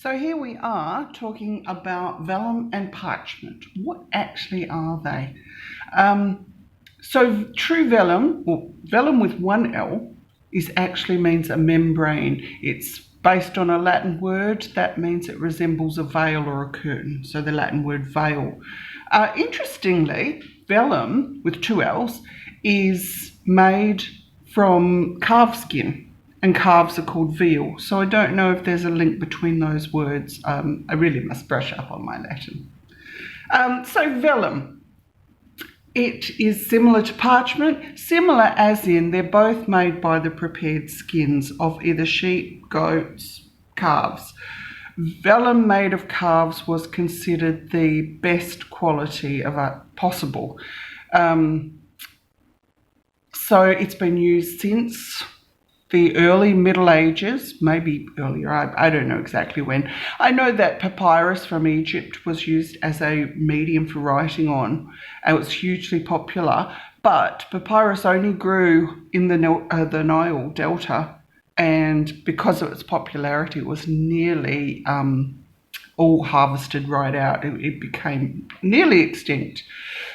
So here we are talking about vellum and parchment. What actually are they? So true vellum, or vellum with one L, actually means a membrane. It's based on a Latin word that means it resembles a veil or a curtain. So the Latin word veil. Interestingly, vellum with two L's is made from calf skin. And calves are called veal. So I don't know if there's a link between those words. I really must brush up on my Latin. So vellum, it is similar to parchment, similar as in they're both made by the prepared skins of either sheep, goats, calves. Vellum made of calves was considered the best quality of possible. So it's been used since the early Middle Ages, maybe earlier, I don't know exactly when. I know that papyrus from Egypt was used as a medium for writing on, and it was hugely popular, but papyrus only grew in the Nile Delta, and because of its popularity, it was nearly all harvested right out. It became nearly extinct.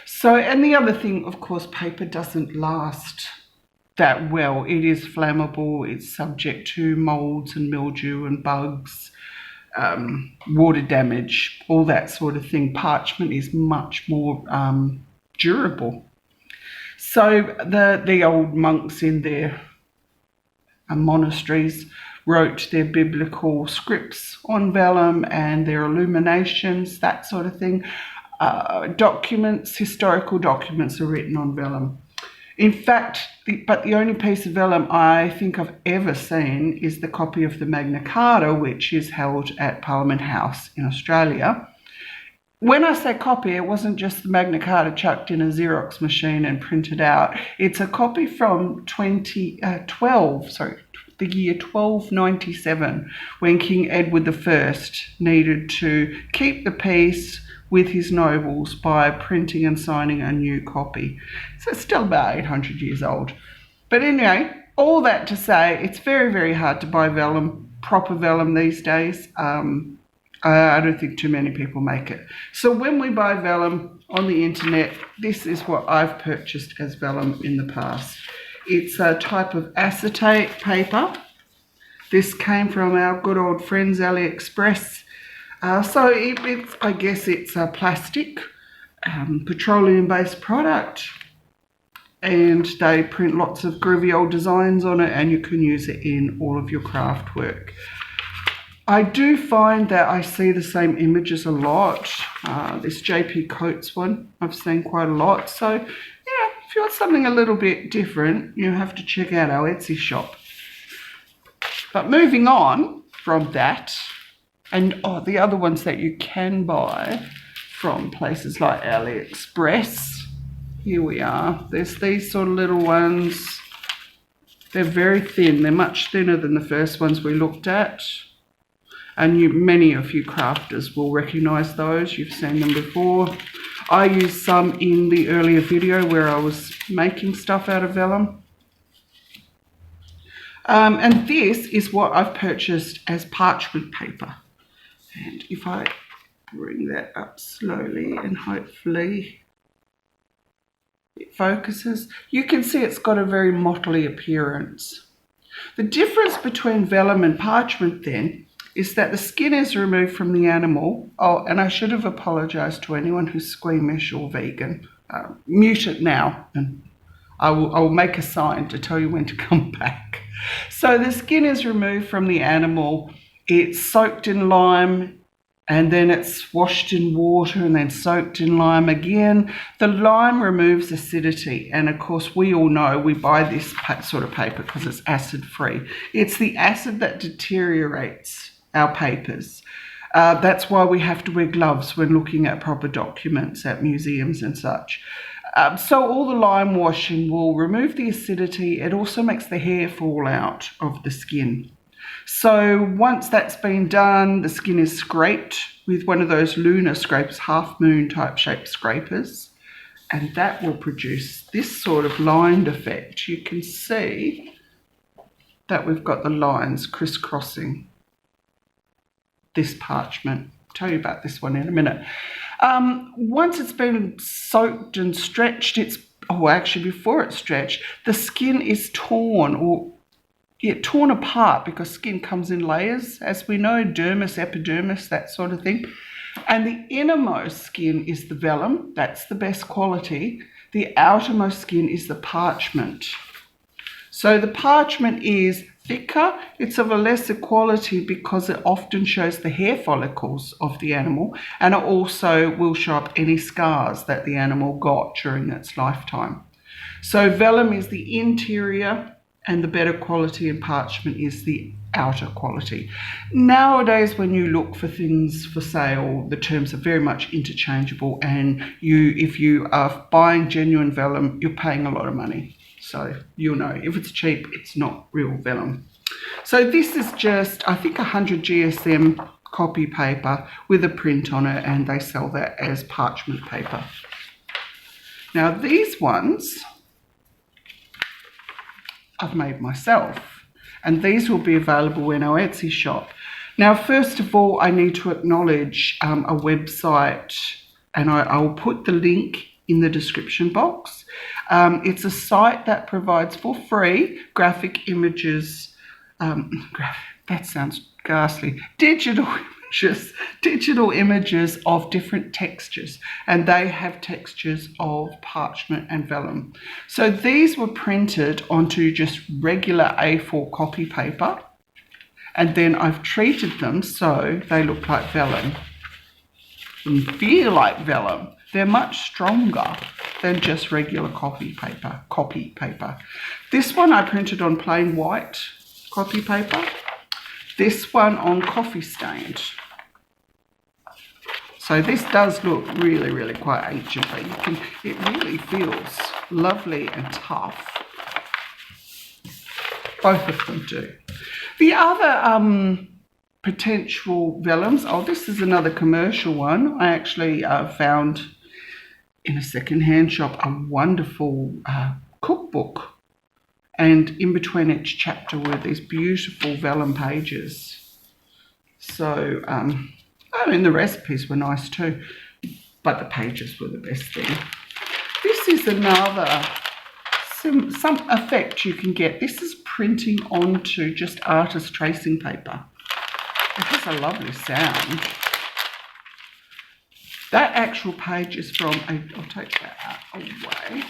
So, and the other thing, of course, paper doesn't last that well. It is flammable, it's subject to molds and mildew and bugs, water damage, all that sort of thing. Parchment is much more durable. So the old monks in their monasteries wrote their biblical scripts on vellum and their illuminations, that sort of thing. Historical documents are written on vellum. In fact, the only piece of vellum I think I've ever seen is the copy of the Magna Carta, which is held at Parliament House in Australia. When I say copy, it wasn't just the Magna Carta chucked in a Xerox machine and printed out. It's a copy from the year 1297, when King Edward I needed to keep the peace with his nobles by printing and signing a new copy. So it's still about 800 years old. But anyway, all that to say, it's very, very hard to buy vellum, proper vellum these days. I don't think too many people make it. So when we buy vellum on the internet, this is what I've purchased as vellum in the past. It's a type of acetate paper. This came from our good old friends AliExpress. So I guess it's a plastic, petroleum-based product, and they print lots of groovy old designs on it, and you can use it in all of your craft work. I do find that I see the same images a lot. This JP Coates one I've seen quite a lot. So, yeah, if you want something a little bit different, you have to check out our Etsy shop. But moving on from that, and the other ones that you can buy from places like AliExpress. Here we are. There's these sort of little ones. They're very thin. They're much thinner than the first ones we looked at. And many of you crafters will recognise those. You've seen them before. I used some in the earlier video where I was making stuff out of vellum. And this is what I've purchased as parchment paper. And if I bring that up slowly and hopefully it focuses, you can see it's got a very motley appearance. The difference between vellum and parchment then is that the skin is removed from the animal. Oh, and I should have apologised to anyone who's squeamish or vegan. Mute it now and I will make a sign to tell you when to come back. So the skin is removed from the animal. It's soaked in lime, and then it's washed in water and then soaked in lime again. The lime removes acidity, and of course we all know we buy this sort of paper because it's acid-free. It's the acid that deteriorates our papers. That's why we have to wear gloves when looking at proper documents at museums and such. So all the lime washing will remove the acidity. It also makes the hair fall out of the skin. So once that's been done, the skin is scraped with one of those lunar scrapers, half moon type shaped scrapers, and that will produce this sort of lined effect. You can see that we've got the lines crisscrossing. this parchment. I'll tell you about this one in a minute. Once it's been soaked and stretched, actually before it's stretched, the skin is torn torn apart, because skin comes in layers, as we know, dermis, epidermis, that sort of thing. And the innermost skin is the vellum. That's the best quality. The outermost skin is the parchment. So the parchment is thicker. It's of a lesser quality because it often shows the hair follicles of the animal, and it also will show up any scars that the animal got during its lifetime. So vellum is the interior, and the better quality, and parchment is the outer quality. Nowadays, when you look for things for sale, the terms are very much interchangeable, and if you are buying genuine vellum, you're paying a lot of money. So you'll know if it's cheap, it's not real vellum. So this is just, I think, 100 GSM copy paper with a print on it, and they sell that as parchment paper. Now these ones I've made myself, and these will be available in our Etsy shop. Now, first of all, I need to acknowledge a website, and I'll put the link in the description box. It's a site that provides for free graphic images, that sounds ghastly, digital images of different textures, and they have textures of parchment and vellum. So these were printed onto just regular A4 copy paper, and then I've treated them so they look like vellum and feel like vellum. They're much stronger than just regular copy paper. This one I printed on plain white copy paper. This one on coffee stained. So this does look really, really quite ancient, but it really feels lovely and tough. Both of them do. The other potential vellums, this is another commercial one. I actually found in a second-hand shop a wonderful cookbook, and in between each chapter were these beautiful vellum pages. So, the recipes were nice too, but the pages were the best thing. This is another, some effect you can get. This is printing onto just artist tracing paper. It has a lovely sound. That actual page is from, I'll take that away,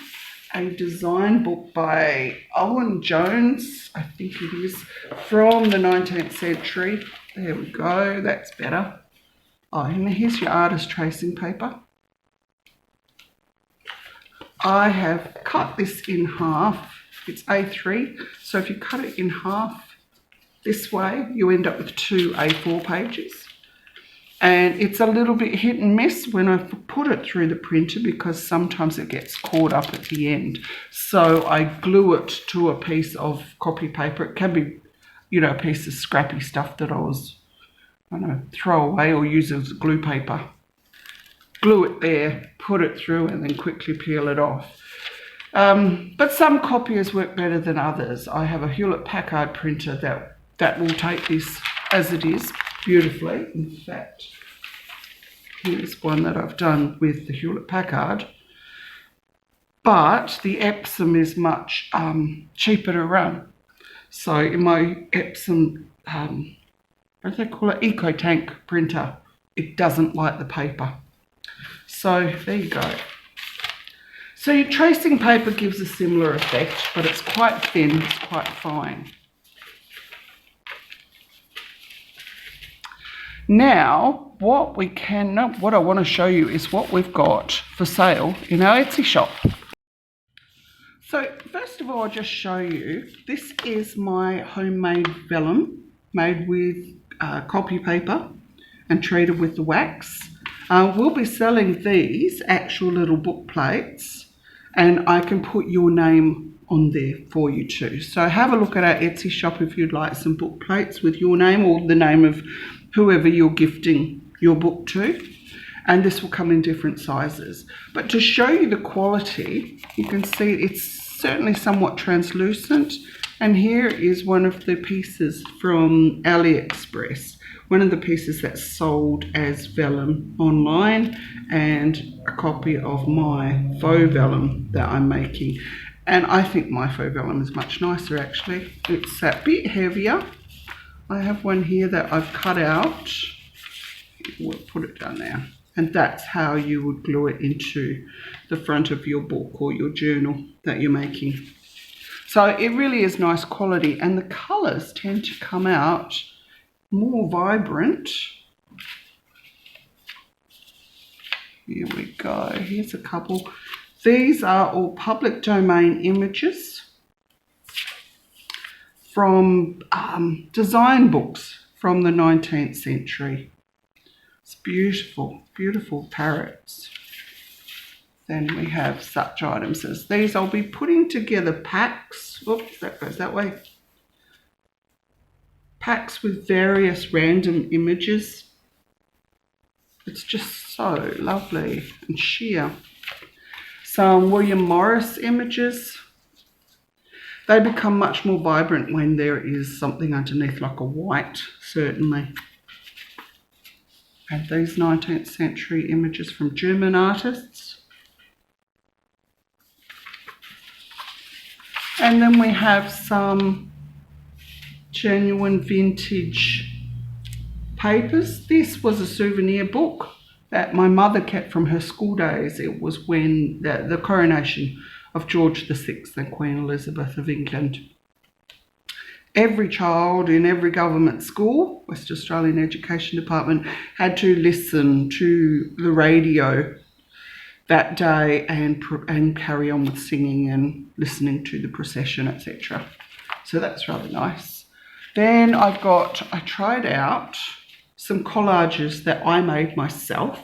a design book by Owen Jones, I think it is, from the 19th century. There we go, that's better. And here's your artist tracing paper. I have cut this in half. It's A3, so if you cut it in half this way, you end up with 2 A4 pages. And it's a little bit hit and miss when I put it through the printer, because sometimes it gets caught up at the end. So I glue it to a piece of copy paper. It can be, a piece of scrappy stuff that I was throw away or use as glue paper. Glue it there, put it through, and then quickly peel it off. But some copiers work better than others. I have a Hewlett-Packard printer that will take this as it is beautifully. In fact, here's one that I've done with the Hewlett-Packard. But the Epsom is much cheaper to run. So in my Epsom, what do they call it? EcoTank printer, it doesn't like the paper. So there you go. So your tracing paper gives a similar effect, but it's quite thin, it's quite fine. Now, what I want to show you is what we've got for sale in our Etsy shop. So first of all, I'll just show you, this is my homemade vellum made with copy paper and treated with the wax. We'll be selling these actual little book plates, and I can put your name on there for you too. So have a look at our Etsy shop if you'd like some book plates with your name or the name of whoever you're gifting your book to. And this will come in different sizes. But to show you the quality, you can see it's certainly somewhat translucent. And here is one of the pieces from AliExpress. one of the pieces that's sold as vellum online, and a copy of my faux vellum that I'm making. And I think my faux vellum is much nicer actually. It's a bit heavier. I have one here that I've cut out. We'll put it down there. And that's how you would glue it into the front of your book or your journal that you're making. So it really is nice quality, and the colours tend to come out more vibrant. Here we go. Here's a couple. These are all public domain images from design books from the 19th century. It's beautiful, beautiful parrots. Then we have such items as these. I'll be putting together packs. Oops, that goes that way. Packs with various random images. It's just so lovely and sheer. Some William Morris images. They become much more vibrant when there is something underneath, like a white, certainly. And these 19th century images from German artists. And then we have some genuine vintage papers. This was a souvenir book that my mother kept from her school days. It was when the coronation of George VI and Queen Elizabeth of England. Every child in every government school, West Australian Education Department, had to listen to the radio that day and carry on with singing and listening to the procession, etc. So that's rather nice. Then I tried out some collages that I made myself.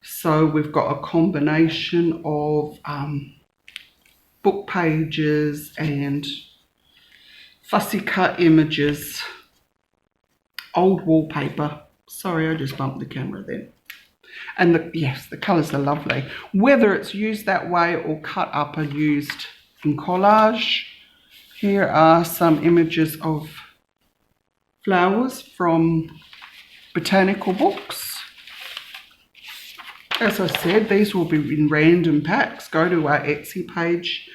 So we've got a combination of book pages and fussy cut images, old wallpaper. Sorry, I just bumped the camera then. And the colours are lovely. Whether it's used that way or cut up and used in collage. Here are some images of flowers from botanical books. As I said, these will be in random packs. Go to our Etsy page,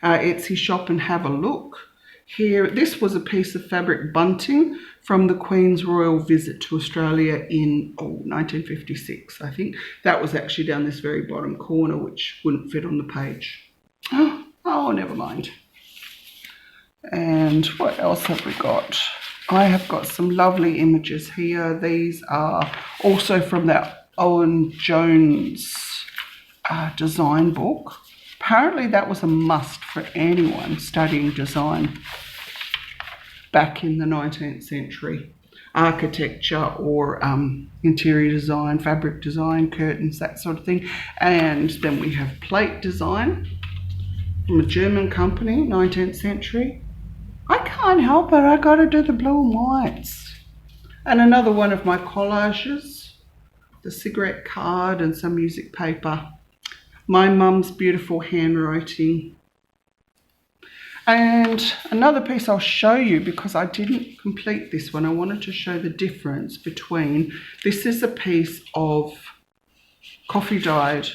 our Etsy shop, and have a look. Here, this was a piece of fabric bunting from the Queen's royal visit to Australia in 1956, I think. That was actually down this very bottom corner, which wouldn't fit on the page. Oh, never mind. And what else have we got? I have got some lovely images here. These are also from that Owen Jones design book. Apparently that was a must for anyone studying design back in the 19th century. Architecture or interior design, fabric design, curtains, that sort of thing. And then we have plate design from a German company, 19th century. I can't help it, I got to do the blue and whites. And another one of my collages, the cigarette card and some music paper. My mum's beautiful handwriting. And another piece I'll show you, because I didn't complete this one. I wanted to show the difference between, this is a piece of coffee dyed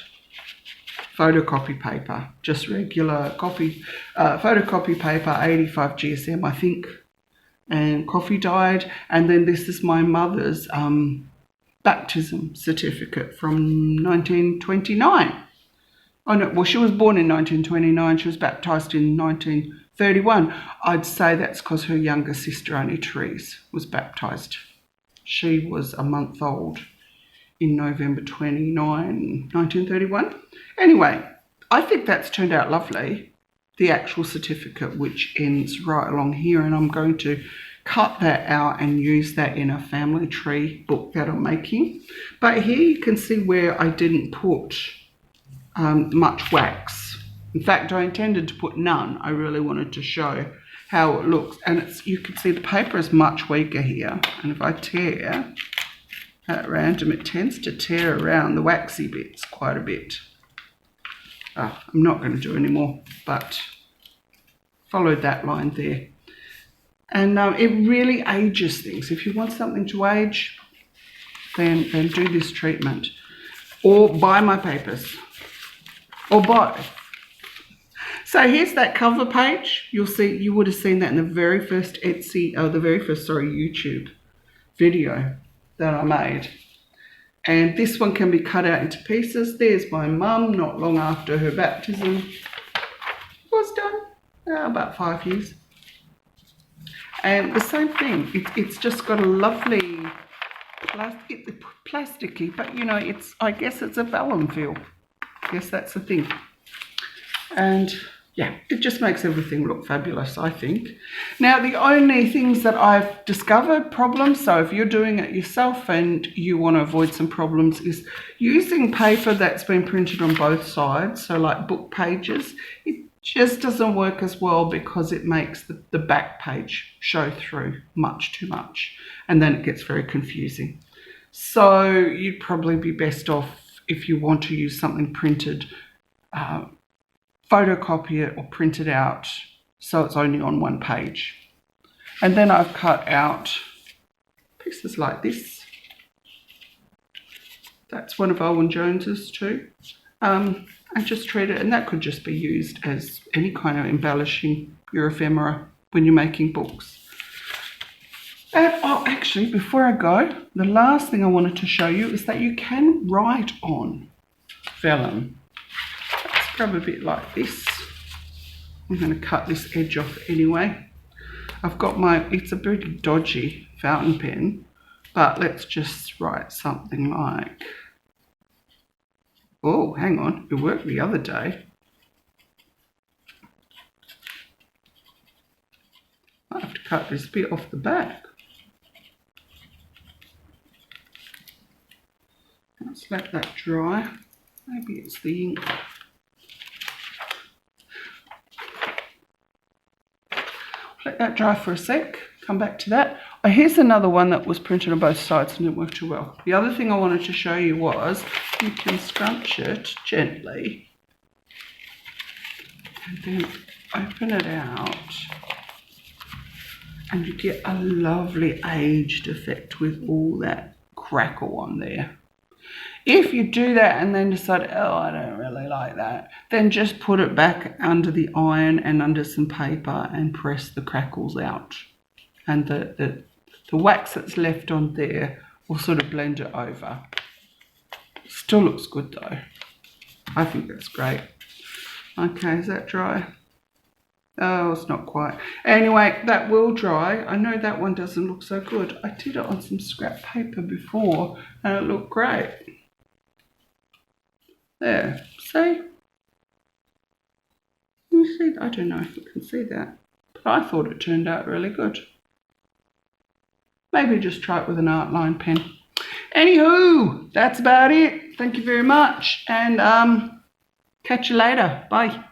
photocopy paper, just regular photocopy paper, 85 GSM I think, and coffee dyed. And then this is my mother's baptism certificate from 1929. Oh no, well, she was born in 1929, she was baptised in 1931. I'd say that's because her younger sister, Annie Trees, was baptised. She was a month old in November 29, 1931. Anyway, I think that's turned out lovely, the actual certificate, which ends right along here, and I'm going to cut that out and use that in a family tree book that I'm making. But here you can see where I didn't put much wax. In fact, I intended to put none. I really wanted to show how it looks, and you can see the paper is much weaker here, and if I tear at random, it tends to tear around the waxy bits quite a bit. I'm not going to do any more, but followed that line there. And it really ages things. If you want something to age, then do this treatment. Or buy my papers. Or both. So here's that cover page. You'll see, you would have seen that in the very first YouTube video that I made. And this one can be cut out into pieces. There's my mum, not long after her baptism was done, about 5 years. And the same thing, it's just got a lovely plasticky, but you know, I guess it's a vellum feel. I guess that's the thing. And yeah, it just makes everything look fabulous, I think. Now, the only things that I've discovered problems, so if you're doing it yourself and you want to avoid some problems, is using paper that's been printed on both sides, so like book pages. It just doesn't work as well because it makes the back page show through much too much, and then it gets very confusing. So you'd probably be best off, if you want to use something printed, photocopy it or print it out so it's only on one page. And then I've cut out pieces like this. That's one of Owen Jones's too. I just treat it, and that could just be used as any kind of embellishing your ephemera when you're making books. And oh, actually, before I go, the last thing I wanted to show you is that you can write on vellum. Let's grab a bit like this. I'm going to cut this edge off anyway. I've got it's a pretty dodgy fountain pen, but let's just write something like, oh, hang on, it worked the other day. I have to cut this bit off the back. Let's let that dry. Maybe it's the ink. Let that dry for a sec. Come back to that. Oh, here's another one that was printed on both sides and didn't work too well. The other thing I wanted to show you was you can scrunch it gently and then open it out, and you get a lovely aged effect with all that crackle on there. If you do that and then decide, oh, I don't really like that, then just put it back under the iron and under some paper and press the crackles out. And the wax that's left on there will sort of blend it over. Still looks good though. I think that's great. Okay, is that dry? Oh, it's not quite. Anyway, that will dry. I know that one doesn't look so good. I did it on some scrap paper before and it looked great. There, see? You see? I don't know if you can see that, but I thought it turned out really good. Maybe just try it with an outline pen. Anywho, that's about it. Thank you very much, and catch you later. Bye.